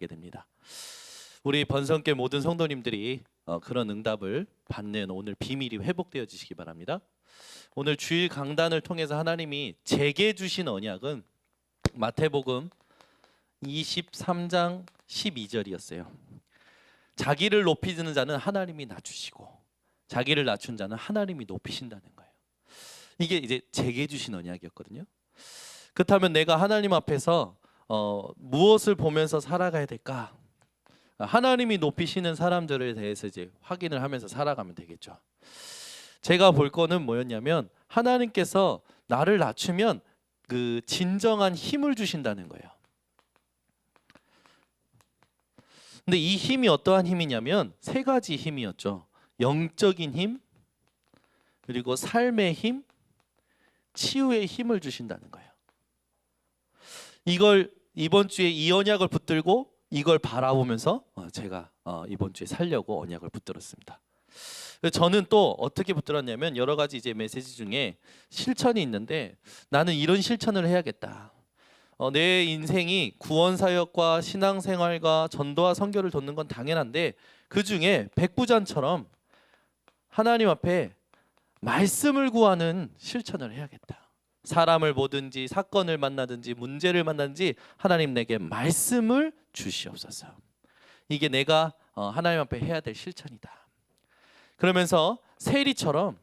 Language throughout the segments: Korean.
알게 됩니다. 우리 번성교회 모든 성도님들이 그런 응답을 받는 오늘 비밀이 회복되어지시기 바랍니다. 오늘 주일 강단을 통해서 하나님이 제게 주신 언약은 마태복음 23장 12절이었어요. 자기를 높이는 자는 하나님이 낮추시고 자기를 낮춘 자는 하나님이 높이신다는 거예요. 이게 이제 제게 주신 언약이었거든요. 그렇다면 내가 하나님 앞에서 무엇을 보면서 살아가야 될까? 하나님이 높이시는 사람들에 대해서 이제 확인을 하면서 살아가면 되겠죠. 제가 볼 거는 뭐였냐면 하나님께서 나를 낮추면 그 진정한 힘을 주신다는 거예요. 근데 이 힘이 어떠한 힘이냐면 세 가지 힘이었죠. 영적인 힘, 그리고 삶의 힘, 치유의 힘을 주신다는 거예요. 이걸 이번 주에 이 언약을 붙들고 이걸 바라보면서 제가 이번 주에 살려고 언약을 붙들었습니다. 저는 또 어떻게 붙들었냐면 여러 가지 이제 메시지 중에 실천이 있는데 나는 이런 실천을 해야겠다. 내 인생이 구원 사역과 신앙생활과 전도와 선교를 돕는 건 당연한데 그 중에 백부전처럼 하나님 앞에 말씀을 구하는 실천을 해야겠다. 사람을 보든지 사건을 만나든지 문제를 만나든지 하나님 내게 말씀을 주시옵소서. 이게 내가 하나님 앞에 해야 될 실천이다. 그러면서 세리처럼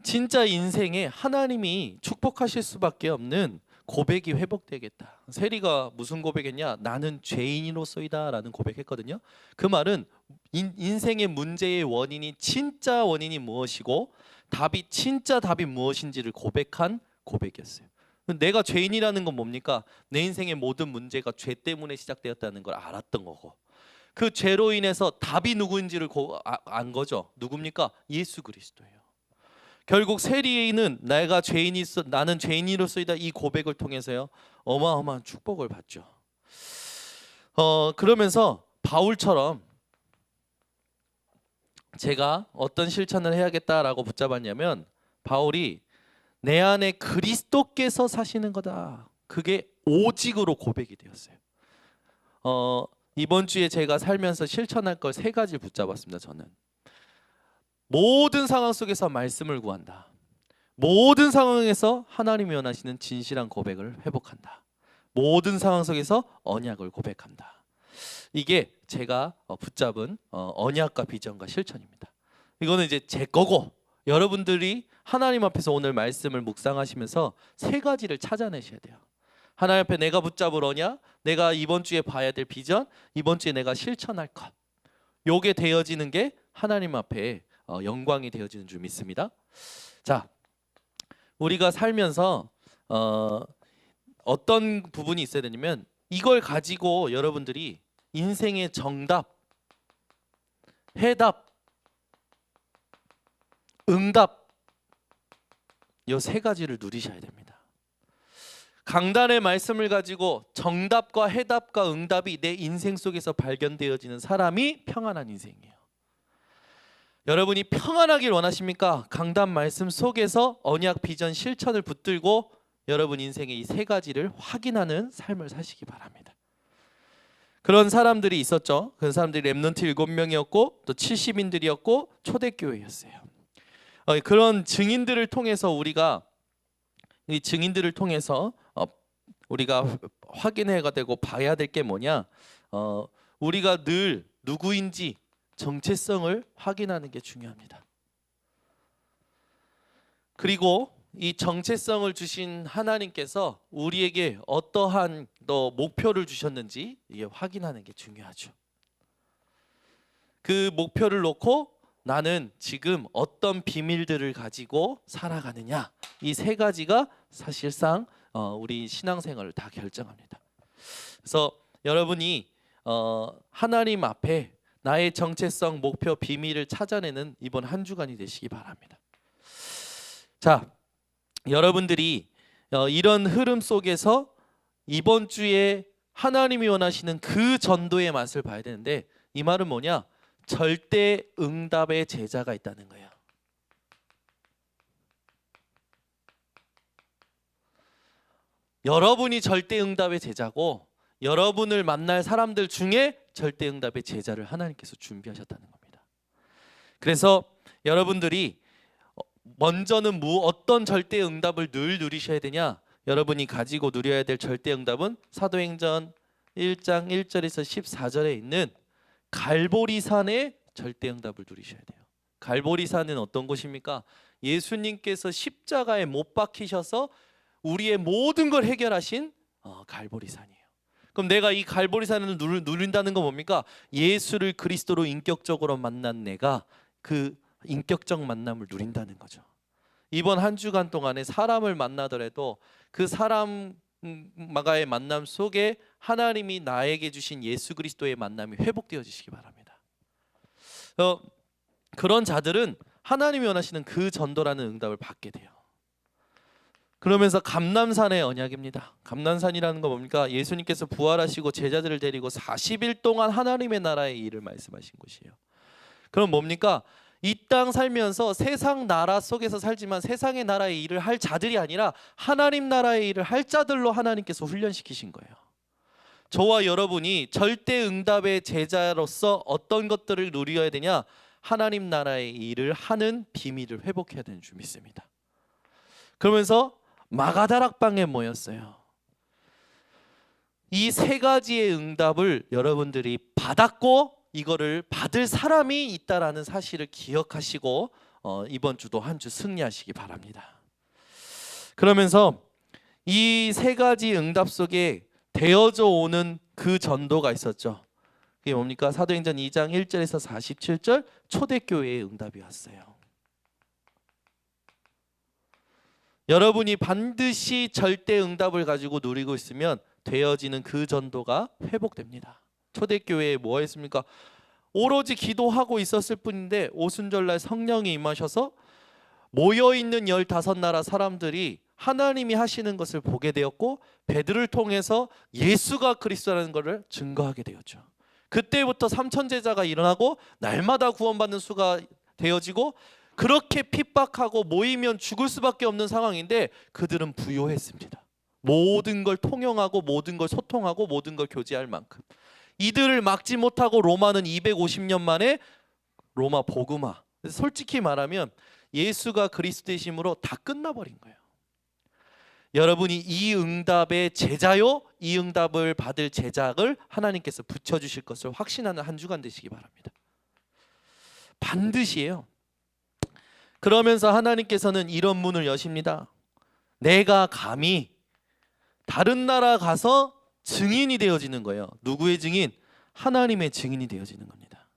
진짜 인생에 하나님이 축복하실 수밖에 없는 고백이 회복되겠다. 세리가 무슨 고백했냐? 나는 죄인으로서이다 라는 고백했거든요. 그 말은 인생의 문제의 원인이 진짜 원인이 무엇이고 진짜 답이 무엇인지를 고백한 고백이었어요. 내가 죄인이라는 건 뭡니까? 내 인생의 모든 문제가 죄 때문에 시작되었다는 걸 알았던 거고 그 죄로 인해서 답이 누구인지를 안 거죠. 누굽니까? 예수 그리스도예요. 결국 세리는 나는 죄인으로서이다 이 고백을 통해서요 어마어마한 축복을 받죠. 그러면서 바울처럼 제가 어떤 실천을 해야겠다라고 붙잡았냐면 바울이 내 안에 그리스도께서 사시는 거다. 그게 오직으로 고백이 되었어요. 이번 주에 제가 살면서 실천할 걸 세 가지 붙잡았습니다. 저는 모든 상황 속에서 말씀을 구한다. 모든 상황에서 하나님이 원하시는 진실한 고백을 회복한다. 모든 상황 속에서 언약을 고백한다. 이게 제가 붙잡은 언약과 비전과 실천입니다. 이거는 이제 제 거고 여러분들이 하나님 앞에서 오늘 말씀을 묵상하시면서 세 가지를 찾아내셔야 돼요. 하나님 앞에 내가 붙잡을 언약, 내가 이번 주에 봐야 될 비전, 이번 주에 내가 실천할 것. 요게 되어지는 게 하나님 앞에 영광이 되어지는 줄 믿습니다. 자, 우리가 살면서 어떤 부분이 있어야 되냐면 이걸 가지고 여러분들이 인생의 정답, 해답, 응답 이 세 가지를 누리셔야 됩니다. 강단의 말씀을 가지고 정답과 해답과 응답이 내 인생 속에서 발견되어지는 사람이 평안한 인생이에요. 여러분이 평안하길 원하십니까? 강단 말씀 속에서 언약 비전 실천을 붙들고 여러분 인생의 이 세 가지를 확인하는 삶을 사시기 바랍니다. 그런 사람들이 있었죠. 그 사람들이 렘넌트 7명이었고 또 70인들이었고 초대교회였어요. 그런 증인들을 통해서 우리가 확인해야 되고 봐야 될 게 뭐냐? 우리가 늘 누구인지 정체성을 확인하는 게 중요합니다. 그리고 이 정체성을 주신 하나님께서 우리에게 어떠한 목표를 주셨는지 이게 확인하는 게 중요하죠. 그 목표를 놓고 나는 지금 어떤 비밀들을 가지고 살아가느냐 이 세 가지가 사실상 우리 신앙생활을 다 결정합니다. 그래서 여러분이 하나님 앞에 나의 정체성, 목표, 비밀을 찾아내는 이번 한 주간이 되시기 바랍니다. 자, 여러분들이 이런 흐름 속에서 이번 주에 하나님이 원하시는 그 전도의 맛을 봐야 되는데 이 말은 뭐냐? 절대 응답의 제자가 있다는 거예요. 여러분이 절대 응답의 제자고 여러분을 만날 사람들 중에 절대응답의 제자를 하나님께서 준비하셨다는 겁니다. 그래서 여러분들이 먼저는 어떤 절대응답을 늘 누리셔야 되냐? 여러분이 가지고 누려야 될 절대응답은 사도행전 1장 1절에서 14절에 있는 갈보리산의 절대응답을 누리셔야 돼요. 갈보리산은 어떤 곳입니까? 예수님께서 십자가에 못 박히셔서 우리의 모든 걸 해결하신 갈보리산이에요. 그럼 내가 이 갈보리산을 누린다는 건 뭡니까? 예수를 그리스도로 인격적으로 만난 내가 그 인격적 만남을 누린다는 거죠. 이번 한 주간 동안에 사람을 만나더라도 그 사람과의 만남 속에 하나님이 나에게 주신 예수 그리스도의 만남이 회복되어지시기 바랍니다. 그런 자들은 하나님이 원하시는 그 전도라는 응답을 받게 돼요. 그러면서 감람산의 언약입니다. 감람산이라는 거 뭡니까? 예수님께서 부활하시고 제자들을 데리고 40일 동안 하나님의 나라의 일을 말씀하신 곳이에요. 그럼 뭡니까? 이 땅 살면서 세상 나라 속에서 살지만 세상의 나라의 일을 할 자들이 아니라 하나님 나라의 일을 할 자들로 하나님께서 훈련시키신 거예요. 저와 여러분이 절대 응답의 제자로서 어떤 것들을 누려야 되냐? 하나님 나라의 일을 하는 비밀을 회복해야 되는 줄 믿습니다. 그러면서 마가다락방에 모였어요. 이 세 가지의 응답을 여러분들이 받았고 이거를 받을 사람이 있다라는 사실을 기억하시고 이번 주도 한 주 승리하시기 바랍니다. 그러면서 이 세 가지 응답 속에 되어져 오는 그 전도가 있었죠. 그게 뭡니까? 사도행전 2장 1절에서 47절 초대교회의 응답이 왔어요. 여러분이 반드시 절대 응답을 가지고 누리고 있으면 되어지는 그 전도가 회복됩니다. 초대교회에 뭐 했습니까? 오로지 기도하고 있었을 뿐인데 오순절날 성령이 임하셔서 모여있는 15나라 사람들이 하나님이 하시는 것을 보게 되었고 베드로를 통해서 예수가 그리스도라는 것을 증거하게 되었죠. 그때부터 3천 제자가 일어나고 날마다 구원받는 수가 되어지고 그렇게 핍박하고 모이면 죽을 수밖에 없는 상황인데 그들은 부요했습니다. 모든 걸 통용하고 모든 걸 소통하고 모든 걸 교제할 만큼 이들을 막지 못하고 로마는 250년 만에 로마 복음화. 솔직히 말하면 예수가 그리스도이심으로 다 끝나버린 거예요. 여러분이 이 응답의 제자요, 이 응답을 받을 제작을 하나님께서 붙여주실 것을 확신하는 한 주간 되시기 바랍니다. 반드시예요. 그러면서 하나님께서는 이런 문을 여십니다. 내가 감히 다른 나라 가서 증인이 되어지는 거예요. 누구의 증인? 하나님의 증인이 되어지는 겁니다.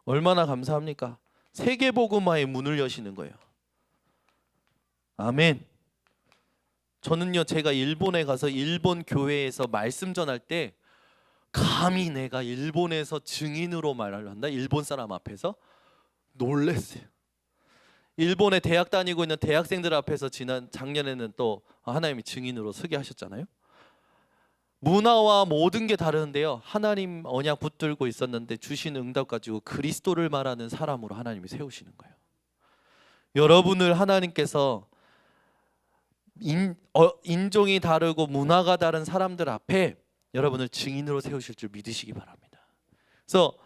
얼마나 감사합니까? 세계복음화의 문을 여시는 거예요. 아멘. 저는요, 제가 일본에 가서 일본 교회에서 말씀 전할 때 감히 내가 일본에서 증인으로 말을 한다? 일본 사람 앞에서? 놀랬어요. 일본에 대학 다니고 있는 대학생들 앞에서 작년에는 또 하나님이 증인으로 서게 하셨잖아요. 문화와 모든 게 다르는데요, 하나님 언약 붙들고 있었는데 주신 응답 가지고 그리스도를 말하는 사람으로 하나님이 세우시는 거예요. 여러분을 하나님께서 인종이 다르고 문화가 다른 사람들 앞에 여러분을 증인으로 세우실 줄 믿으시기 바랍니다. 그래서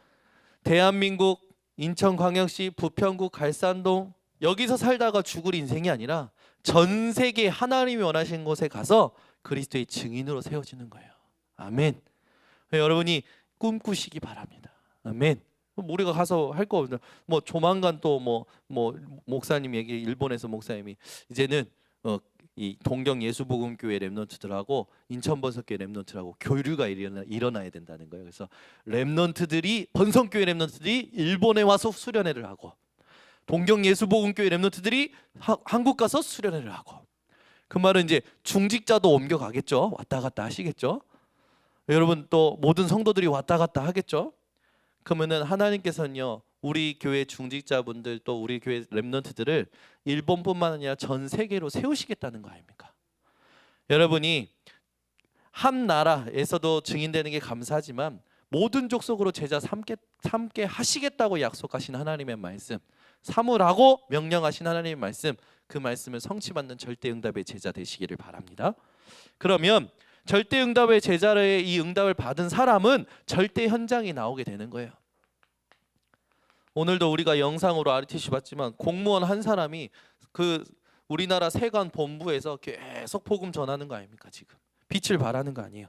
대한민국 인천광역시 부평구 갈산동 여기서 살다가 죽을 인생이 아니라 전 세계 하나님이 원하시는 곳에 가서 그리스도의 증인으로 세워지는 거예요. 아멘. 여러분이 꿈꾸시기 바랍니다. 아멘. 우리가 가서 할 거 없는데 뭐 조만간 또 뭐 목사님 얘기, 일본에서 목사님이 이제는 이 동경 예수복음교회 렘넌트들하고 인천 번성교회 렘넌트들하고 교류가 일어나야 된다는 거예요. 그래서 렘넌트들이 번성교회 렘넌트들이 일본에 와서 수련회를 하고 동경 예수복음교회 렘넌트들이 한국 가서 수련회를 하고, 그 말은 이제 중직자도 옮겨가겠죠. 왔다 갔다 하시겠죠. 여러분 또 모든 성도들이 왔다 갔다 하겠죠. 그러면은 하나님께서는요, 우리 교회 중직자분들 또 우리 교회 렘넌트들을 일본뿐만 아니라 전 세계로 세우시겠다는 거 아닙니까? 여러분이 한 나라에서도 증인되는 게 감사하지만 모든 족속으로 제자 삼게 하시겠다고 약속하신 하나님의 말씀, 삼으라고 명령하신 하나님의 말씀, 그 말씀을 성취받는 절대 응답의 제자 되시기를 바랍니다. 그러면 절대 응답의 제자의 이 응답을 받은 사람은 절대 현장이 나오게 되는 거예요. 오늘도 우리가 영상으로 RTC 봤지만 공무원 한 사람이 그 우리나라 세관 본부에서 계속 복음 전하는 거 아닙니까? 지금 빛을 발하는 거 아니에요.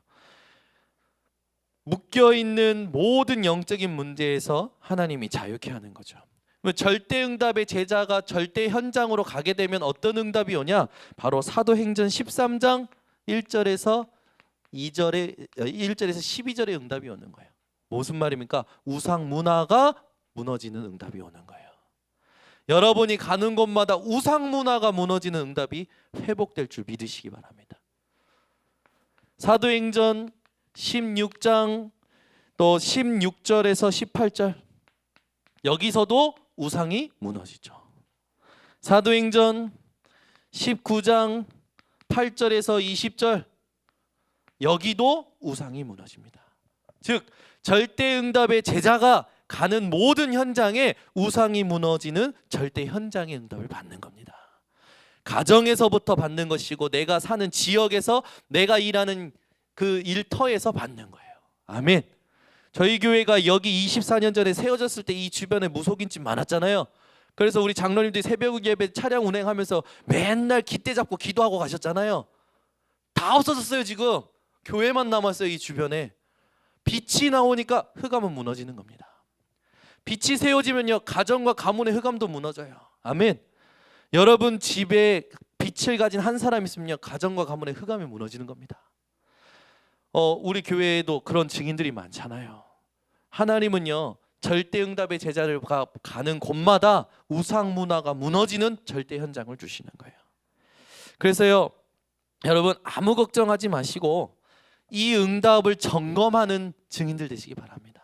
묶여 있는 모든 영적인 문제에서 하나님이 자유케 하는 거죠. 절대 응답의 제자가 절대 현장으로 가게 되면 어떤 응답이 오냐? 바로 사도행전 13장 1절에서 12절의 응답이 오는 거예요. 무슨 말입니까? 우상 문화가 무너지는 응답이 오는 거예요. 여러분이 가는 곳마다 우상 문화가 무너지는 응답이 회복될 줄 믿으시기 바랍니다. 사도행전 16장 또 16절에서 18절 여기서도 우상이 무너지죠. 사도행전 19장 8절에서 20절 여기도 우상이 무너집니다. 즉 절대응답의 제자가 가는 모든 현장에 우상이 무너지는 절대 현장의 응답을 받는 겁니다. 가정에서부터 받는 것이고 내가 사는 지역에서 내가 일하는 그 일터에서 받는 거예요. 아멘. 저희 교회가 여기 24년 전에 세워졌을 때 이 주변에 무속인집 많았잖아요. 그래서 우리 장로님들이 새벽 예배 차량 운행하면서 맨날 깃대 잡고 기도하고 가셨잖아요. 다 없어졌어요. 지금 교회만 남았어요. 이 주변에. 빛이 나오니까 흑암은 무너지는 겁니다. 빛이 세워지면요 가정과 가문의 흑암도 무너져요. 아멘. 여러분 집에 빛을 가진 한 사람 있으면요 가정과 가문의 흑암이 무너지는 겁니다. 우리 교회에도 그런 증인들이 많잖아요. 하나님은요 절대응답의 제자를 가는 곳마다 우상 문화가 무너지는 절대 현장을 주시는 거예요. 그래서요 여러분 아무 걱정하지 마시고 이 응답을 점검하는 증인들 되시기 바랍니다.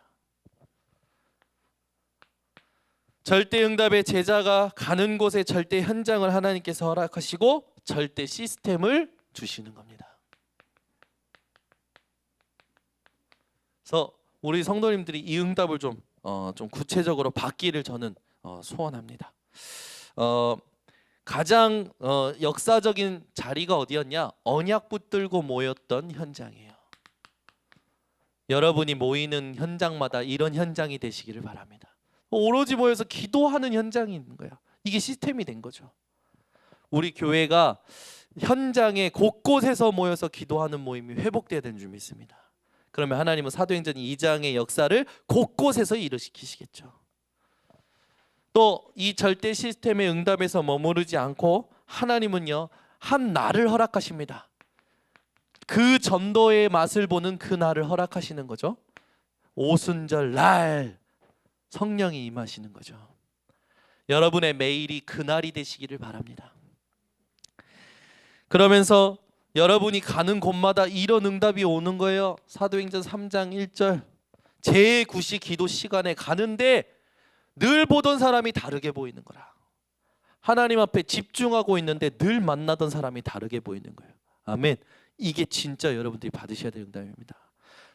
절대응답의 제자가 가는 곳에 절대 현장을 하나님께서 허락하시고 절대 시스템을 주시는 겁니다. 그래서 우리 성도님들이 이 응답을 좀 구체적으로 받기를 저는 소원합니다. 가장 역사적인 자리가 어디였냐? 언약 붙들고 모였던 현장이에요. 여러분이 모이는 현장마다 이런 현장이 되시기를 바랍니다. 오로지 모여서 기도하는 현장이 있는 거야. 이게 시스템이 된 거죠. 우리 교회가 현장에 곳곳에서 모여서 기도하는 모임이 회복돼야 되는 줄 믿습니다. 그러면 하나님은 사도행전 2장의 역사를 곳곳에서 일으키시겠죠. 또 이 절대 시스템의 응답에서 머무르지 않고 하나님은요 한 날을 허락하십니다. 그 전도의 맛을 보는 그 날을 허락하시는 거죠. 오순절 날 성령이 임하시는 거죠. 여러분의 매일이 그날이 되시기를 바랍니다. 그러면서 여러분이 가는 곳마다 이런 응답이 오는 거예요. 사도행전 3장 1절 제9시 기도 시간에 가는데 늘 보던 사람이 다르게 보이는 거라. 하나님 앞에 집중하고 있는데 늘 만나던 사람이 다르게 보이는 거예요. 아멘. 이게 진짜 여러분들이 받으셔야 될 응답입니다.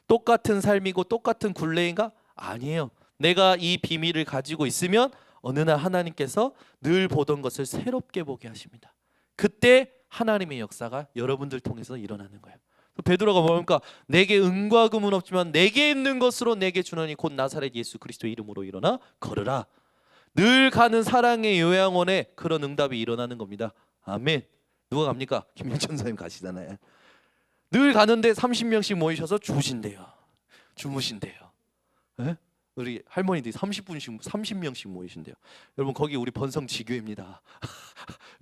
똑같은 삶이고 똑같은 굴레인가? 아니에요. 내가 이 비밀을 가지고 있으면 어느 날 하나님께서 늘 보던 것을 새롭게 보게 하십니다. 그때 하나님의 역사가 여러분들 통해서 일어나는 거예요. 베드로가 뭡니까? 내게 은과 금은 없지만 내게 있는 것으로 내게 주노니 곧 나사렛 예수 그리스도 이름으로 일어나 걸으라. 늘 가는 사랑의 요양원에 그런 응답이 일어나는 겁니다. 아멘. 누가 갑니까? 김영천 선생님 가시잖아요. 늘 가는데 30명씩 모이셔서 주무신대요. 에? 우리 할머니들이 30명씩 모이신대요. 여러분 거기 우리 번성 지교입니다.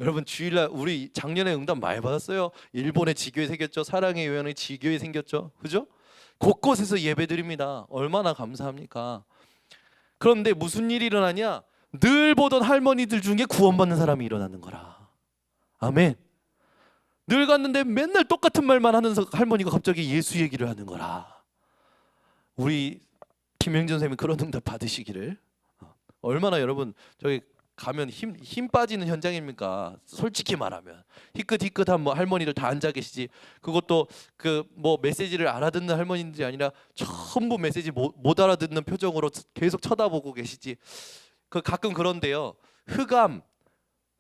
여러분 주일날 우리 작년에 응답 많이 받았어요. 일본에 지교회 생겼죠. 사랑의 요양원에 지교회 생겼죠. 그죠? 곳곳에서 예배드립니다. 얼마나 감사합니까? 그런데 무슨 일이 일어나냐? 늘 보던 할머니들 중에 구원받는 사람이 일어나는 거라. 아멘. 늘 갔는데 맨날 똑같은 말만 하는 할머니가 갑자기 예수 얘기를 하는 거라. 우리 김영준 선생님이 그런 응답 받으시기를. 얼마나 여러분 저기 가면 힘 빠지는 현장입니까? 솔직히 말하면 희끗희끗한 뭐 할머니들 다 앉아 계시지. 그것도 그 뭐 메시지를 알아듣는 할머니들이 아니라 전부 메시지 못 알아듣는 표정으로 계속 쳐다보고 계시지. 그 가끔 그런데요. 흑암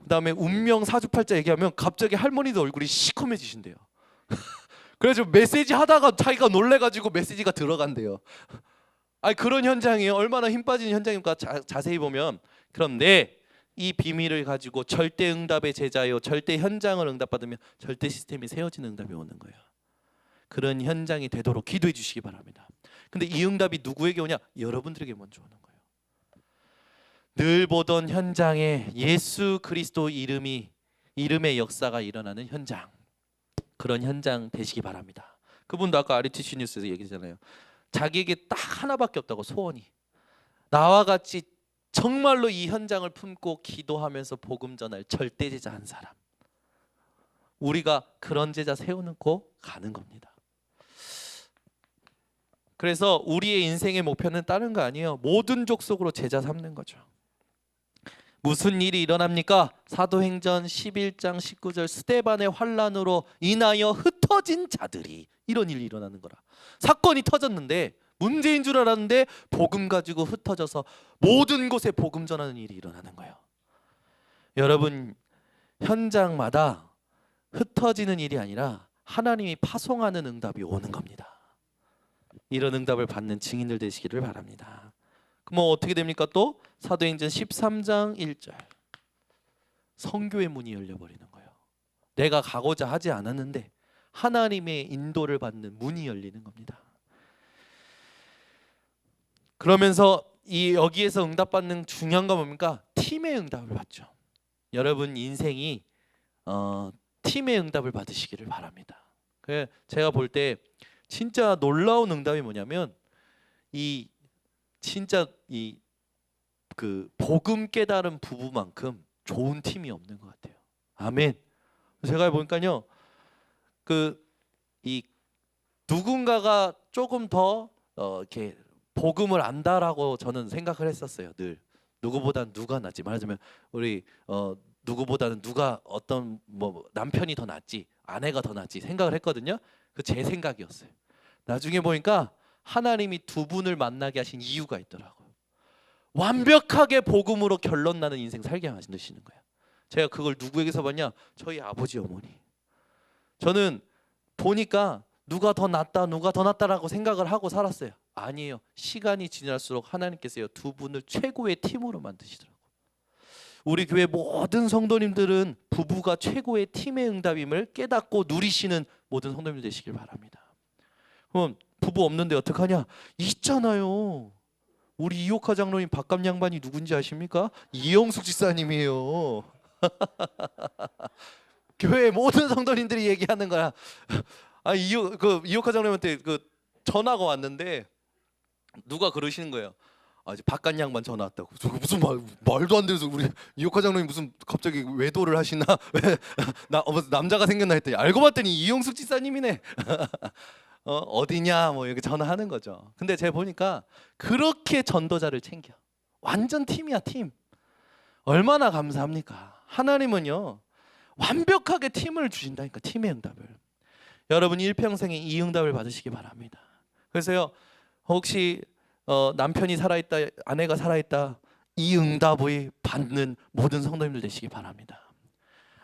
그다음에 운명 사주팔자 얘기하면 갑자기 할머니들 얼굴이 시커매지신대요. 그래서 메시지 하다가 자기가 놀래가지고 메시지가 들어간대요. 아니 그런 현장이에요. 얼마나 힘 빠지는 현장입니까? 자세히 보면. 그런데 이 비밀을 가지고 절대 응답의 제자요, 절대 현장을 응답받으면 절대 시스템이 세워지는 응답이 오는 거예요. 그런 현장이 되도록 기도해 주시기 바랍니다. 근데 이 응답이 누구에게 오냐? 여러분들에게 먼저 오는 거예요. 늘 보던 현장에 예수 그리스도 이름의 역사가 일어나는 현장, 그런 현장 되시기 바랍니다. 그분도 아까 RTC 뉴스에서 얘기했잖아요. 자기에게 딱 하나밖에 없다고, 소원이. 나와 같이 정말로 이 현장을 품고 기도하면서 복음 전할 절대 제자 한 사람. 우리가 그런 제자 세워놓고 가는 겁니다. 그래서 우리의 인생의 목표는 다른 거 아니에요. 모든 족속으로 제자 삼는 거죠. 무슨 일이 일어납니까? 사도행전 11장 19절 스데반의 환난으로 인하여 흩어진 자들이, 이런 일이 일어나는 거라. 사건이 터졌는데 문제인 줄 알았는데 복음 가지고 흩어져서 모든 곳에 복음 전하는 일이 일어나는 거예요. 여러분, 현장마다 흩어지는 일이 아니라 하나님이 파송하는 응답이 오는 겁니다. 이런 응답을 받는 증인들 되시기를 바랍니다. 그럼 어떻게 됩니까? 또 사도행전 13장 1절 성교의 문이 열려버리는 거예요. 내가 가고자 하지 않았는데 하나님의 인도를 받는 문이 열리는 겁니다. 그러면서 여기에서 응답받는 중요한 건 뭡니까? 팀의 응답을 받죠. 여러분 인생이 팀의 응답을 받으시기를 바랍니다. 제가 볼 때 진짜 놀라운 응답이 뭐냐면 진짜 그 복음 깨달은 부부만큼 좋은 팀이 없는 것 같아요. 아멘. 제가 보니까요, 누군가가 조금 더 이렇게 복음을 안다라고 저는 생각을 했었어요. 늘 누구보다는 누가 낫지. 말하자면 우리 누구보다는 누가 어떤 남편이 더 낫지, 아내가 더 낫지 생각을 했거든요. 그 제 생각이었어요. 나중에 보니까 하나님이 두 분을 만나게 하신 이유가 있더라고요. 완벽하게 복음으로 결론 나는 인생 살게 하시는 거예요. 제가 그걸 누구에게서 봤냐? 저희 아버지 어머니. 저는 보니까 누가 더 낫다라고 생각을 하고 살았어요. 아니에요. 시간이 지날수록 하나님께서요, 두 분을 최고의 팀으로 만드시더라고요. 우리 교회 모든 성도님들은 부부가 최고의 팀의 응답임을 깨닫고 누리시는 모든 성도님들 되시길 바랍니다. 그럼 부부 없는데 어떡하냐? 있잖아요. 우리 이호카 장로님 밥값 양반이 누군지 아십니까? 이영숙 집사님이에요. 교회 모든 성도님들이 얘기하는 거야. 이호카 장로님한테 전화가 왔는데 누가 그러시는 거예요. 이제 바깥 양반 전화 왔다고. 무슨 말도 안 돼서 우리 이호카 장로님 무슨 갑자기 외도를 하시나? 남자가 생겼나 했더니 알고 봤더니 이영숙 집사님이네. 어디냐 이렇게 전화하는 거죠. 근데 제가 보니까 그렇게 전도자를 챙겨. 완전 팀이야, 팀. 얼마나 감사합니까? 하나님은요 완벽하게 팀을 주신다니까, 팀의 응답을. 여러분 일평생에 이 응답을 받으시기 바랍니다. 그래서요, 혹시 남편이 살아있다, 아내가 살아있다, 이 응답을 받는 모든 성도님들 되시기 바랍니다.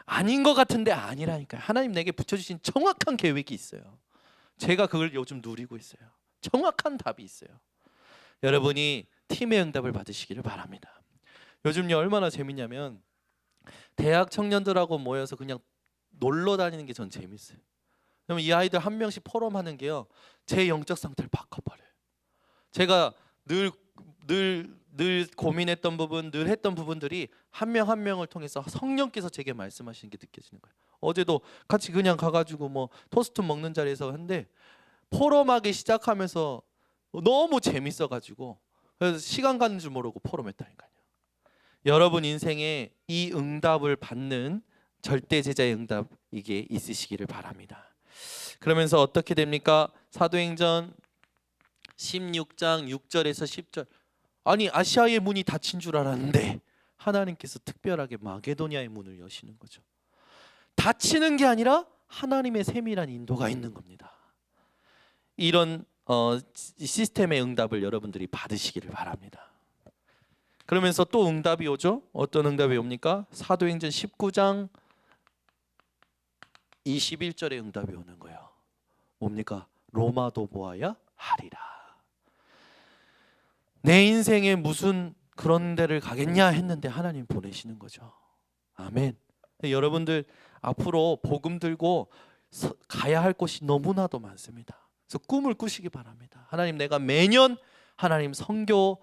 아닌 것 같은데 아니라니까요. 하나님 내게 붙여주신 정확한 계획이 있어요. 제가 그걸 요즘 누리고 있어요. 정확한 답이 있어요. 여러분이 팀의 응답을 받으시기를 바랍니다. 요즘요 얼마나 재밌냐면 대학 청년들하고 모여서 그냥 놀러 다니는 게 전 재밌어요. 그러면 이 아이들 한 명씩 포럼하는 게요, 제 영적 상태를 바꿔버려요. 제가 늘 고민했던 부분, 늘 했던 부분들이 한 명 한 명을 통해서 성령께서 제게 말씀하시는 게 느껴지는 거예요. 어제도 같이 그냥 가가지고 토스트 먹는 자리에서 했는데 포럼하기 시작하면서 너무 재밌어가지고 그래서 시간 가는 줄 모르고 포럼했다니까요. 여러분 인생에 이 응답을 받는 절대 제자의 응답 이게 있으시기를 바랍니다. 그러면서 어떻게 됩니까? 사도행전 16장 6절에서 10절. 아니 아시아의 문이 닫힌 줄 알았는데 하나님께서 특별하게 마게도니아의 문을 여시는 거죠. 닫히는 게 아니라 하나님의 세밀한 인도가 있는 겁니다. 이런 시스템의 응답을 여러분들이 받으시기를 바랍니다. 그러면서 또 응답이 오죠. 어떤 응답이 옵니까? 사도행전 19장 21절의 응답이 오는 거예요. 뭡니까? 로마도 보아야 하리라. 내 인생에 무슨 그런 데를 가겠냐 했는데 하나님 보내시는 거죠. 아멘. 여러분들 앞으로 복음 들고 가야 할 곳이 너무나도 많습니다. 그래서 꿈을 꾸시기 바랍니다. 하나님, 내가 매년 하나님 선교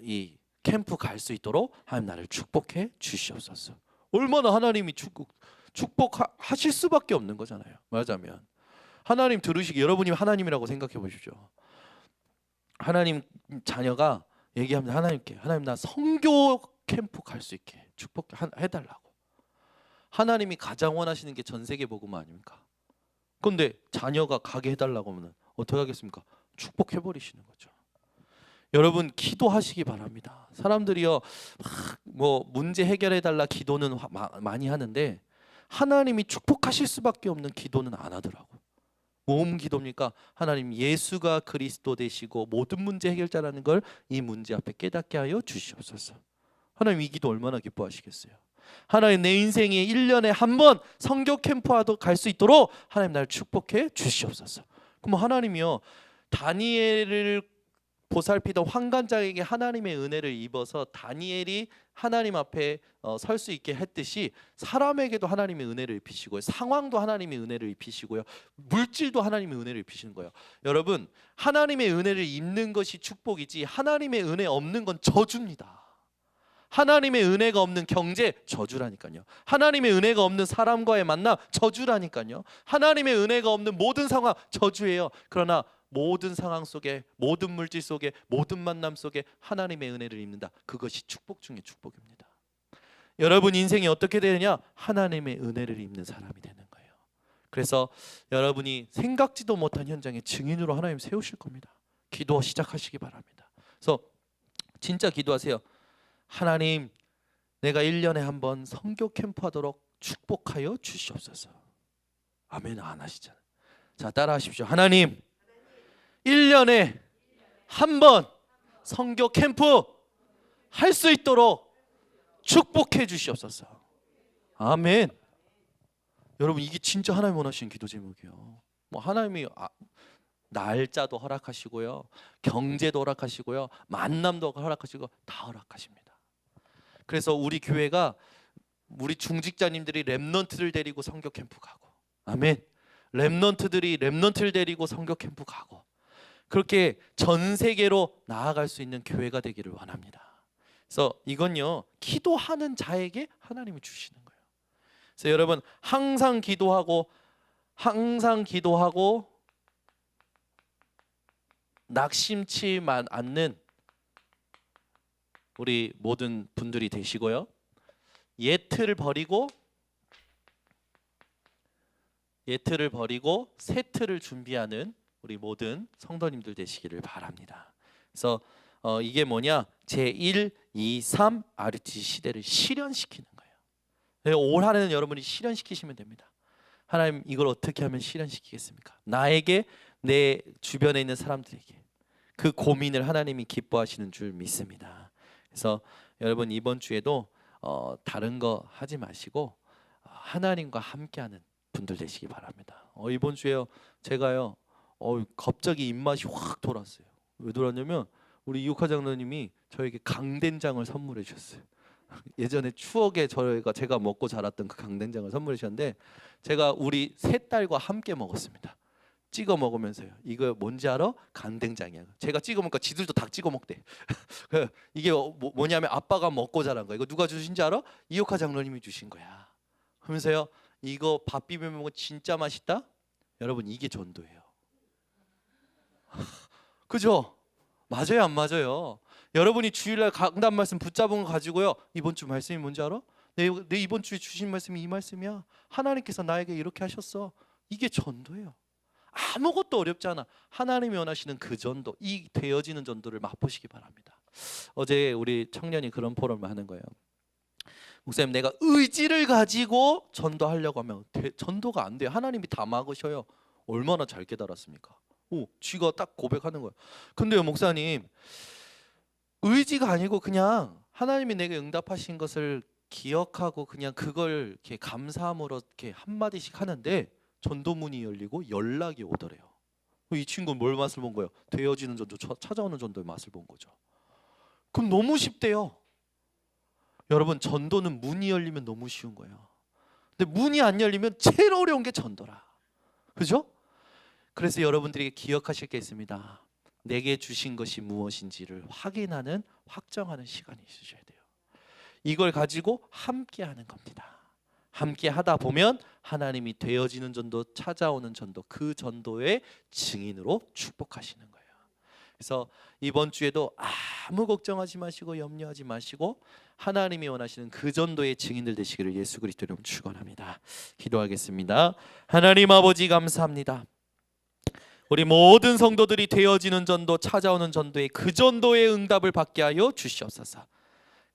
이 캠프 갈 수 있도록 하나님 나를 축복해 주시옵소서. 얼마나 하나님이 축복하실 수밖에 없는 거잖아요. 말하자면 하나님 들으시기, 여러분이 하나님이라고 생각해 보십시오. 하나님 자녀가 얘기합니다. 하나님께, 하나님 나 선교 캠프 갈 수 있게 축복해달라고. 하나님이 가장 원하시는 게 전 세계 복음 아닙니까? 그런데 자녀가 가게 해달라고 하면 어떻게 하겠습니까? 축복해 버리시는 거죠. 여러분 기도하시기 바랍니다. 사람들이요 뭐 문제 해결해 달라 기도는 많이 하는데 하나님이 축복하실 수밖에 없는 기도는 안 하더라고. 모험 기도입니까? 하나님 예수가 그리스도 되시고 모든 문제 해결자라는 걸 이 문제 앞에 깨닫게 하여 주시옵소서. 하나님 이 기도 얼마나 기뻐하시겠어요. 하나님 내 인생에 1년에 한 번 선교 캠프와도 갈 수 있도록 하나님 날 축복해 주시옵소서. 그럼 하나님이요 다니엘을 보살피던 환관장에게 하나님의 은혜를 입어서 다니엘이 하나님 앞에 설 수 있게 했듯이 사람에게도 하나님의 은혜를 입히시고요. 상황도 하나님의 은혜를 입히시고요. 물질도 하나님의 은혜를 입히시는 거예요. 여러분 하나님의 은혜를 입는 것이 축복이지 하나님의 은혜 없는 건 저주입니다. 하나님의 은혜가 없는 경제 저주라니까요. 하나님의 은혜가 없는 사람과의 만남 저주라니까요. 하나님의 은혜가 없는 모든 상황 저주예요. 그러나 모든 상황 속에, 모든 물질 속에, 모든 만남 속에 하나님의 은혜를 입는다. 그것이 축복 중에 축복입니다. 여러분 인생이 어떻게 되느냐? 하나님의 은혜를 입는 사람이 되는 거예요. 그래서 여러분이 생각지도 못한 현장에 증인으로 하나님 세우실 겁니다. 기도 시작하시기 바랍니다. 그래서 진짜 기도하세요. 하나님, 내가 1년에 한 번 선교 캠프 하도록 축복하여 주시옵소서. 아멘. 안 하시잖아요. 자, 따라 하십시오. 하나님, 1년에 한 번 선교 캠프 할 수 있도록 축복해 주시옵소서. 아멘. 여러분 이게 진짜 하나님 원하시는 기도 제목이에요. 뭐 하나님이 날짜도 허락하시고요, 경제도 허락하시고요, 만남도 허락하시고 다 허락하십니다. 그래서 우리 교회가 우리 중직자님들이 렘넌트를 데리고 선교 캠프 가고, 아멘. 렘넌트를 데리고 선교 캠프 가고, 그렇게 전 세계로 나아갈 수 있는 교회가 되기를 원합니다. 그래서 이건요 기도하는 자에게 하나님이 주시는 거예요. 그래서 여러분 항상 기도하고 낙심치 않는 우리 모든 분들이 되시고요, 예틀을 버리고 새 틀을 준비하는 우리 모든 성도님들 되시기를 바랍니다. 그래서 이게 뭐냐? 제1, 2, 3 RUTC 시대를 실현시키는 거예요. 올 한해는 여러분이 실현시키시면 됩니다. 하나님 이걸 어떻게 하면 실현시키겠습니까? 나에게, 내 주변에 있는 사람들에게 그 고민을 하나님이 기뻐하시는 줄 믿습니다. 그래서 여러분 이번 주에도 다른 거 하지 마시고 하나님과 함께하는 분들 되시기 바랍니다. 이번 주에요 제가요 갑자기 입맛이 확 돌았어요. 왜 돌았냐면 우리 이육하 장로님이 저에게 강된장을 선물해 주셨어요. 예전에 추억의 제가 먹고 자랐던 그 강된장을 선물해 주셨는데 제가 우리 세 딸과 함께 먹었습니다. 찍어 먹으면서요. 이거 뭔지 알아? 간된장이야. 제가 찍어 먹으니까 지들도 다 찍어 먹대. 이게 뭐냐면 아빠가 먹고 자란 거야. 이거 누가 주신지 알아? 이옥하 장로님이 주신 거야. 그러면서요. 이거 밥 비벼 먹으면 진짜 맛있다. 여러분 이게 전도예요. 그죠? 맞아요, 안 맞아요? 여러분이 주일날 강단 말씀 붙잡은 거 가지고요. 이번 주 말씀이 뭔지 알아? 내 이번 주에 주신 말씀이 이 말씀이야. 하나님께서 나에게 이렇게 하셨어. 이게 전도예요. 아무것도 어렵지 않아. 하나님이 원하시는 그 전도, 이 되어지는 전도를 맛보시기 바랍니다. 어제 우리 청년이 그런 포럼을 하는 거예요. 목사님, 내가 의지를 가지고 전도하려고 하면 전도가 안 돼요. 하나님이 다 막으셔요. 얼마나 잘 깨달았습니까? 쥐가 딱 고백하는 거예요. 근데요 목사님, 의지가 아니고 그냥 하나님이 내게 응답하신 것을 기억하고 그냥 그걸 이렇게 감사함으로 이렇게 한 마디씩 하는데 전도문이 열리고 연락이 오더래요. 이 친구는 뭘 맛을 본 거예요? 되어지는 전도, 찾아오는 전도의 맛을 본 거죠. 그럼 너무 쉽대요. 여러분, 전도는 문이 열리면 너무 쉬운 거예요. 근데 문이 안 열리면 제일 어려운 게 전도라. 그죠? 그래서 여러분들에게 기억하실 게 있습니다. 내게 주신 것이 무엇인지를 확인하는, 확정하는 시간이 있으셔야 돼요. 이걸 가지고 함께 하는 겁니다. 함께 하다 보면 하나님이 되어지는 전도, 찾아오는 전도, 그 전도의 증인으로 축복하시는 거예요. 그래서 이번 주에도 아무 걱정하지 마시고 염려하지 마시고 하나님이 원하시는 그 전도의 증인들 되시기를 예수 그리스도 이름으로 축원합니다. 기도하겠습니다. 하나님 아버지 감사합니다. 우리 모든 성도들이 되어지는 전도, 찾아오는 전도의 그 전도의 응답을 받게 하여 주시옵소서.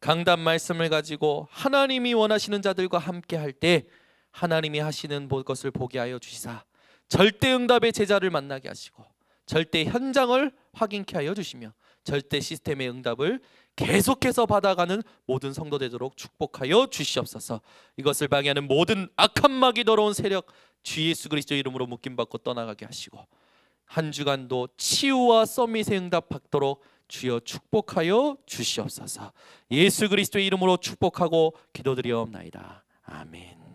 강단 말씀을 가지고 하나님이 원하시는 자들과 함께 할 때 하나님이 하시는 것을 보게 하여 주시사 절대 응답의 제자를 만나게 하시고 절대 현장을 확인케 하여 주시며 절대 시스템의 응답을 계속해서 받아가는 모든 성도 되도록 축복하여 주시옵소서. 이것을 방해하는 모든 악한 마귀 더러운 세력 주 예수 그리스도 이름으로 묶임받고 떠나가게 하시고 한 주간도 치유와 서밋의 응답 받도록 주여 축복하여 주시옵소서. 예수 그리스도의 이름으로 축복하고 기도드리옵나이다. 아멘.